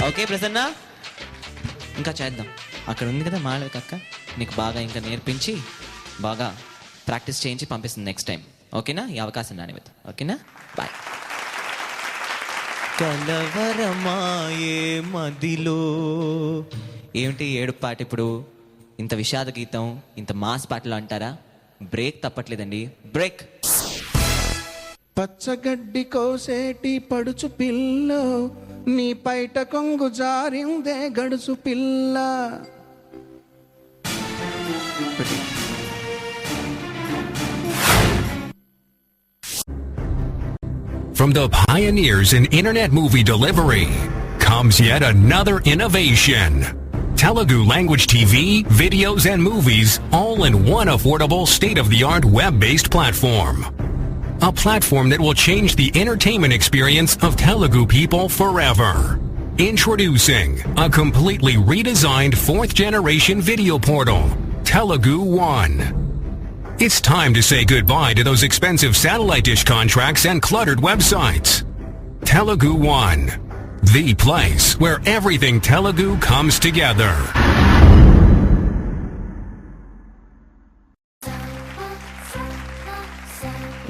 Okay Prasanna, ఇంకా చేద్దాం. అక్కడ ఉంది కదా మాళవిక అక్క, నీకు బాగా ఇంకా నేర్పించి బాగా ప్రాక్టీస్ చేయించి పంపిస్తుంది నెక్స్ట్ టైం. ఓకేనా? ఈ అవకాశం రానివ్వదు. ఓకేనా? బాయ్. కలవరమాయే మదిలో. ఏమిటి ఏడు పాట ఇప్పుడు? ఇంత విషాద గీతం, ఇంత మాస్ పాటలు అంటారా? బ్రేక్ తప్పట్లేదండి, బ్రేక్. పచ్చగడ్డి కోసేటి పడుచు పిల్ల, నీ పైట కొంగు జారిందే గడుచు పిల్ల. From the pioneers in internet movie delivery comes yet another innovation. Telugu language TV, videos, and movies all in one affordable, state-of-the-art web-based platform. A platform that will change the entertainment experience of Telugu people forever. Introducing a completely redesigned 4th-generation video portal, Telugu One. It's time to say goodbye to those expensive satellite dish contracts and cluttered websites. Telugu One, the place where everything Telugu comes together.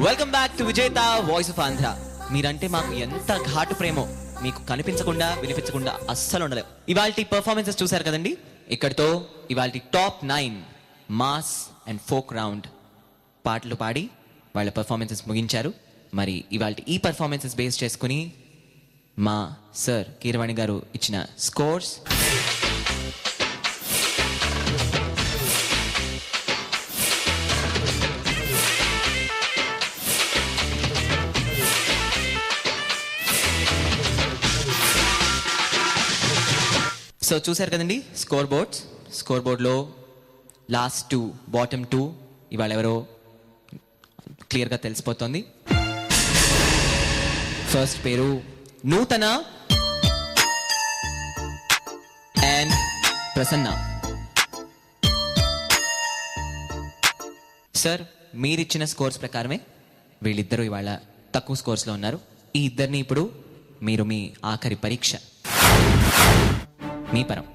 Welcome back to విజేత voice of Andhra. మీరంటే మాకు ఎంత ఘాటు ప్రేమో మీకు కనిపించకుండా వినిపించకుండా అస్సలు ఉండలేవు. ఇవాల్టి పర్ఫార్మెన్సెస్ చూశారు కదండి. ఇక్కడితో ఇవాల్టి top 9 mass and folk round పాటలు పాడి వాళ్ళ పర్ఫార్మెన్సెస్ ముగించారు. మరి ఇవాల్టి ఈ పర్ఫార్మెన్సెస్ బేస్ చేసుకుని మా సార్ కీరవాణి గారు ఇచ్చిన స్కోర్స్. సో చూశారు కదండి స్కోర్ బోర్డ్లో లాస్ట్ 2, బాటమ్ 2 ఇవాళ ఎవరో క్లియర్గా తెలిసిపోతుంది. ఫస్ట్ పేరు నూతన అండ్ ప్రసన్న. సార్, మీరిచ్చిన స్కోర్స్ ప్రకారమే వీళ్ళిద్దరూ ఇవాళ తక్కువ స్కోర్స్లో ఉన్నారు. ఈ ఇద్దరిని ఇప్పుడు మీరు మీ ఆఖరి పరీక్ష, మీ పరం.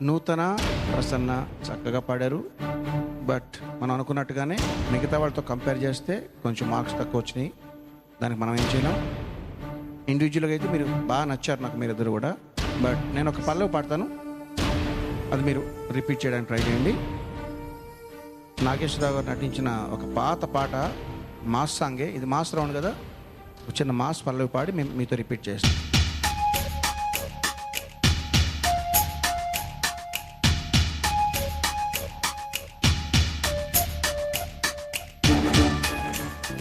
నూతన, ప్రసన్న చక్కగా పాడారు. బట్ మనం అనుకున్నట్టుగానే మిగతా వాళ్ళతో కంపేర్ చేస్తే కొంచెం మార్క్స్ తక్కువ వచ్చినాయి. దానికి మనం ఏం చేయలేం. ఇండివిజువల్గా అయితే మీరు బాగా నచ్చారు నాకు, మీరిద్దరు కూడా. బట్ నేను ఒక పల్లవి పాడతాను, అది మీరు రిపీట్ చేయడానికి ట్రై చేయండి. నాగేశ్వరరావు గారు నటించిన ఒక పాత పాట, మాస్ సాంగే ఇది. మాస్ రౌండ్ కదా, ఒక చిన్న మాస్ పల్లవి పాడి మేము మీతో రిపీట్ చేస్తాం.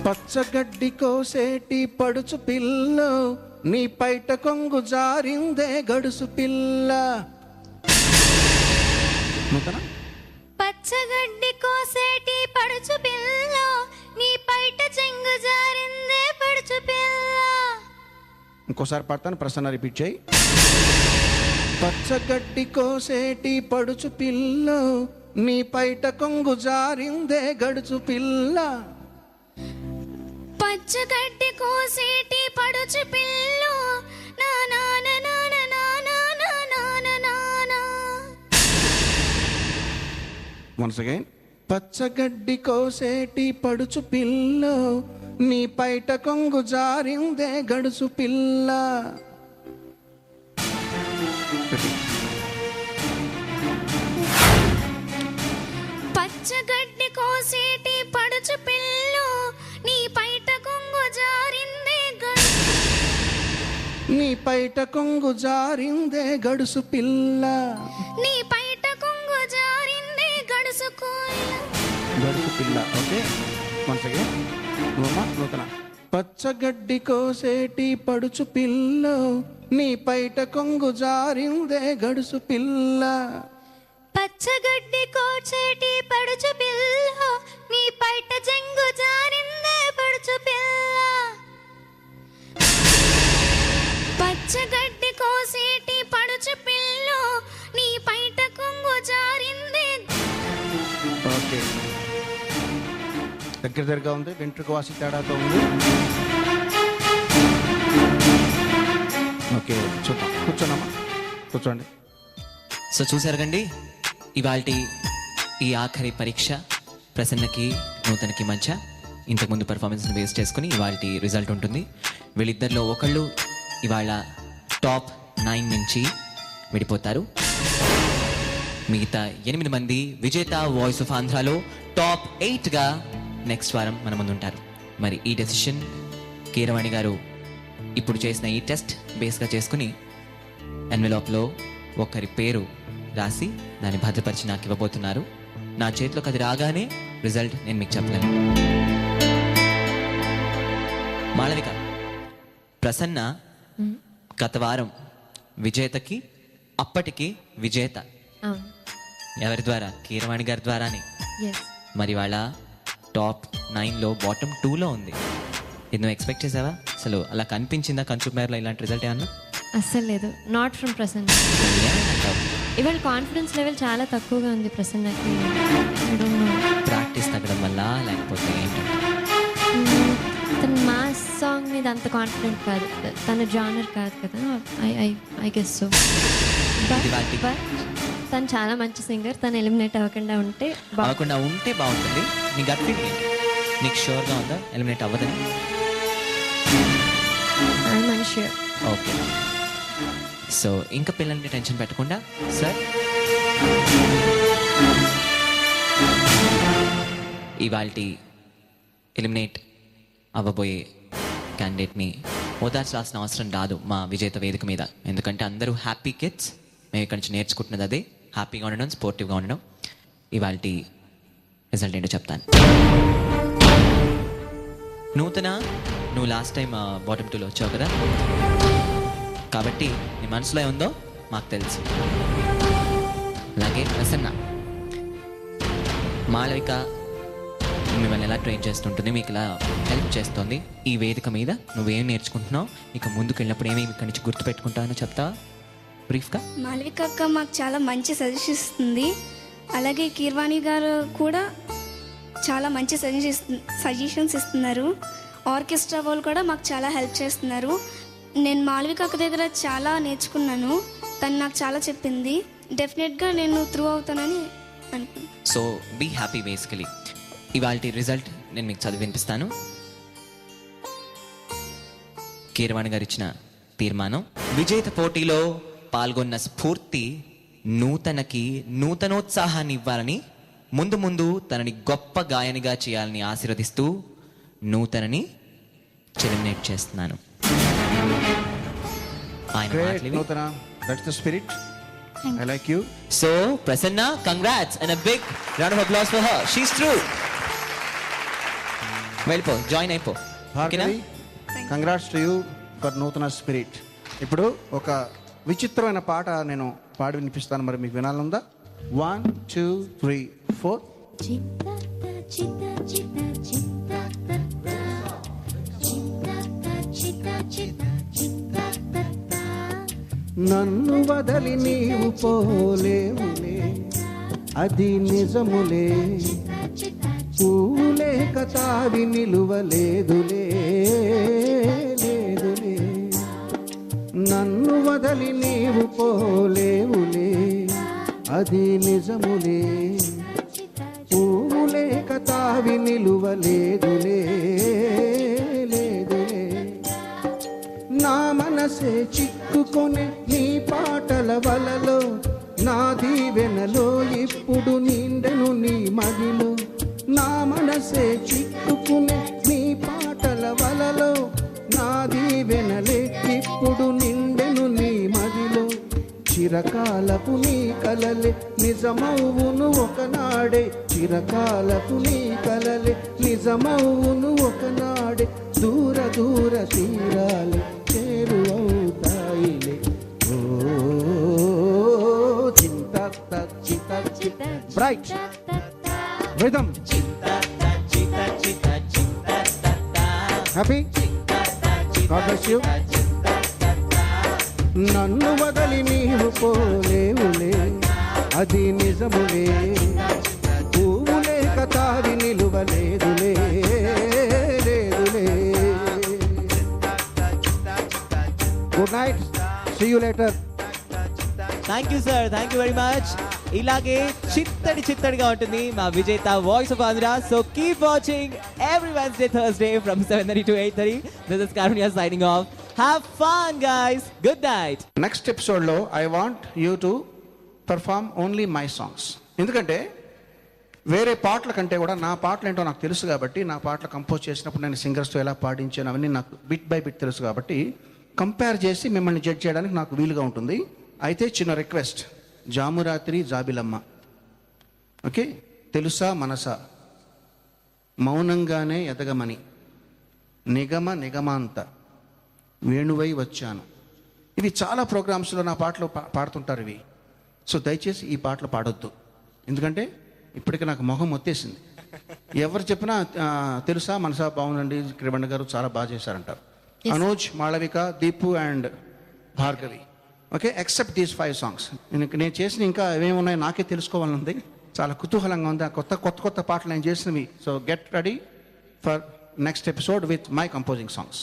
పచ్చగడ్డి కోసేటి పడుచు పిల్ల, నీ పైట కొంగు జారిందే గడుసు పిల్ల. నూతన పచ్చగడ్డి కోసేటి పడుచు పిల్ల, నీ పైట చెంగు జారిందే పడుచు పిల్ల. ఇంకోసారి పాడతాను, ప్రసన్న రిపీట్ చేయి. పచ్చగడ్డి కోసేటి పడుచు పిల్ల, నీ పైట కొంగు జారిందే గడుచు పిల్ల. పచ్చగడ్డి కోసేటి పడుచు పిల్ల, నా నాన నాన నాన నాన నాన. Once again. పచ్చగడ్డి కోసేటి పడుచు పిల్ల, నీ పైట కొంగు జారిందే గడుసు పిల్ల. పచ్చగడ్డి కోసేటి పడుచు పిల్ల, నీ పైట కొంగు జారిందే నీ పైట కొంగు జారిందే గడుసు పిల్ల. నీ పైట కొంగు జారిందే గడుసు గడుసు పిల్ల. Okay, once again. నూతన. పచ్చగడ్డి కోసేటి పడుచు పిల్ల, నీ పైట కొంగు జారిందే గడుసు పిల్ల. పచ్చగడ్డి కోసేటి పడుచు పిల్ల, నీ పైట చెంగు జారిందే పడుచు పిల్ల. పచ్చగడ్డి కోసేటి పడుచు పిల్ల, నీ పైట కొంగు జారిందే. ఓకే, దగ్గరగా ఉంది. వెంట్రుక వాసి తేడాతో ఉంది. ఓకే, చూద్దాం. కూర్చోనమ్మా, కూర్చోండి. సో చూసారు కండి, ఇవాల్టి ఈ ఆఖరి పరీక్ష ప్రసన్నకి నూతనకి మధ్య ఇంతకుముందు పర్ఫార్మెన్స్ని బేస్ చేసుకుని ఇవాల్టి రిజల్ట్ ఉంటుంది. వీళ్ళిద్దరిలో ఒకళ్ళు ఇవాళ టాప్ 9 నుంచి విడిపోతారు. మిగతా 8 మంది విజేత వాయిస్ ఆఫ్ ఆంధ్రాలో టాప్ 8గా నెక్స్ట్ వారం మన ముందు ఉంటారు. మరి ఈ డెసిషన్ కీరవాణి గారు ఇప్పుడు చేసిన ఈ టెస్ట్ బేస్గా చేసుకుని ఎన్వెలాప్లో ఒకరి పేరు రాసి దాన్ని భద్రపరిచి నాకు ఇవ్వబోతున్నారు. నా చేతిలోకి అది రాగానే రిజల్ట్ నేను మీకు చెప్పలేను. మాళవిక, ప్రసన్న గత వారం విజేతకి అప్పటికి విజేత ఎవరి ద్వారా? కీరవాణి గారి ద్వారానే. మరి వాళ్ళ టాప్ 9లో బాటమ్ 2లో ఉంది. ఇది నువ్వు ఎక్స్పెక్ట్ చేసావా? అసలు అలా కనిపించిందా కన్సూమర్లో ఇలాంటి రిజల్ట్ ఏమన్నా? అస్సలు లేదు. Not from Prasanna. ఇవాళ కాన్ఫిడెన్స్ లెవెల్ చాలా తక్కువగా ఉంది ప్రసన్నకి. ప్రాక్టీస్ తగ్గడం వల్ల లేకపోతే ఏంటంటే తన మాస్ సాంగ్ మీద అంత కాన్ఫిడెంట్ కాదు, తన జానర్ కాదు కదా. I guess so. బట్ తను చాలా మంచి సింగర్. తను ఎలిమినేట్ అవ్వకుండా ఉంటే బాగుంటుంది. నీ గట్ ఫీల్ ఏంటి? నీకు షూర్గా ఉందా ఎలిమినేట్ అవ్వదని? షూర్. ఓకే, సో ఇంకా పిల్లల్ని టెన్షన్ పెట్టకుండా సార్ ఇవాల్టి ఎలిమినేట్ అవ్వబోయే క్యాండిడేట్ని ఓదార్చాల్సిన అవసరం రాదు మా విజేత వేదిక మీద. ఎందుకంటే అందరూ హ్యాపీ కిడ్స్. మేము ఇక్కడి నుంచి నేర్చుకుంటున్నది అదే, హ్యాపీగా ఉండడం, స్పోర్టివ్గా ఉండడం. ఇవాల్టి రిజల్ట్ ఏంటో చెప్తాను. నూతన, నువ్వు లాస్ట్ టైం బాటమ్ 2లో వచ్చావు కదా, కాబట్టి నీ మనసులో ఏముందో మాకు తెలుసు. అలాగే ప్రసన్న, మాళవిక మిమ్మల్ని ఎలా ట్రైన్ చేస్తుంటుంది, మీకు ఇలా హెల్ప్ చేస్తుంది. ఈ వేదిక మీద నువ్వేం నేర్చుకుంటున్నావు, ఇక ముందుకు వెళ్ళినప్పుడు ఏమేమి ఇక్కడి నుంచి గుర్తుపెట్టుకుంటావని చెప్తావా బ్రీఫ్గా? మాళవిక అక్క మాకు చాలా మంచి సజెషన్స్ ఇస్తుంది. అలాగే కీరవాణి గారు కూడా చాలా మంచి సజెషన్స్ ఇస్తున్నారు. ఆర్కెస్ట్రా వాళ్ళు కూడా మాకు చాలా హెల్ప్ చేస్తున్నారు. నేను మాళవిక అక్క దగ్గర చాలా నేర్చుకున్నాను. తను నాకు చాలా చెప్పింది. డెఫినెట్గా నేను త్రూ అవుతానని అనుకున్నాను. So be happy. బేసికలీ ఇవాల్టి రిజల్ట్ నేను మీకు చదివి వినిపిస్తాను. కీరవాణి గారు ఇచ్చిన తీర్మానం: విజేత పోటీలో పాల్గొన్న స్ఫూర్తి నూతనకి నూతనోత్సాహాన్ని ఇవ్వాలని, ముందు ముందు తనని గొప్ప గాయనిగా చేయాలని ఆశీర్వదిస్తూ నూతనని ఎలిమినేట్ చేస్తున్నాను. ఆయన Great, మాటలు ఇవి. నూతన. That's the spirit. I like you. So, Prasanna, congrats and a big round of applause for her. She's through. వెళ్ళిపో, జాయిన్ అయిపో. Bhargavi, congrats to you for నూతన స్పిరిట్. ఇప్పుడు ఒక విచిత్రమైన పాట నేను పాడి వినిపిస్తాను, మరి మీకు వినాలందా? 1 2 3 4. నన్ను వదలి నీవు పోలేవులే, అది నిజములే, పూలే కతావి నిలువలేదులే, లేదులే. నన్ను వదలి నీవు పోలేవులే, అది నిజములే, పూలే కతావి నిలువలేదులే, లేదులే. నా మనసే చిక్కుకొనే నీ పాటల వలలో, నా దీవెనలో ఇప్పుడు నిండెను నీ మదిలో. నా మనసే చిక్కుకునే నీ పాటల వలలో, నా దీవెనలే ఇప్పుడు నిండెను నీ మదిలో. చిరకాలపు నీ కలలే నిజమవును ఒకనాడే, చిరకాలపు నీ కలలే నిజమవును ఒకనాడే. దూర దూర తీరాలే చేరువవుతాయిలే. ఓ చింత చిత చిత bright rhythm. Happy, god bless you. నన్ను వదలి నీవు పోలేవులే, అది నిజములే, పువ్వులే కతావి నిలువలేదులే, లేదులే. Good night, see you later. Thank you sir, thank you very much. ఇలాగే చిత్తడిగా ఉంటుంది మా విజేత voice of Andhra. So keep watching every Wednesday, Thursday from 7:30 to 8:30. This is Karunya signing off. Have fun guys. Good night. Next ఎపిసోడ్లో I want you to perform only my songs. ఎందుకంటే వేరే పాటల కంటే కూడా నా పాటలు ఏంటో నాకు తెలుసు కాబట్టి, నా పాటలు కంపోజ్ చేసినప్పుడు నేను సింగర్స్తో ఎలా పాడించాను అవన్నీ నాకు బిట్ బై బిట్ తెలుసు కాబట్టి, కంపేర్ చేసి మిమ్మల్ని జడ్జ్ చేయడానికి నాకు వీలుగా ఉంటుంది. అయితే చిన్న రిక్వెస్ట్, జామురాత్రి జాబిలమ్మ, ఓకే, తెలుసా మనసా, మౌనంగానే ఎదగమని, నిగమాంత, వేణువై వచ్చాను. ఇవి చాలా ప్రోగ్రామ్స్లో నా పాటలు పాడుతుంటారు ఇవి. సో దయచేసి ఈ పాటలు పాడొద్దు, ఎందుకంటే ఇప్పటికి నాకు మొహం వచ్చేసింది. ఎవరు చెప్పినా తెలుసా మనసా బాగుందండి, క్రిబండ గారు చాలా బాగా చేశారంటారు. Anuj, Malavika, Deepu and Bhargavi. Okay, except these 5 songs. నేను చేసిన ఇంకా ఏమేమి ఉన్నాయో నాకే తెలుసుకోవాలని ఉంది, చాలా కుతూహలంగా ఉంది. కొత్త పాటలు నేను చేసినవి. So get ready for next episode with my composing songs.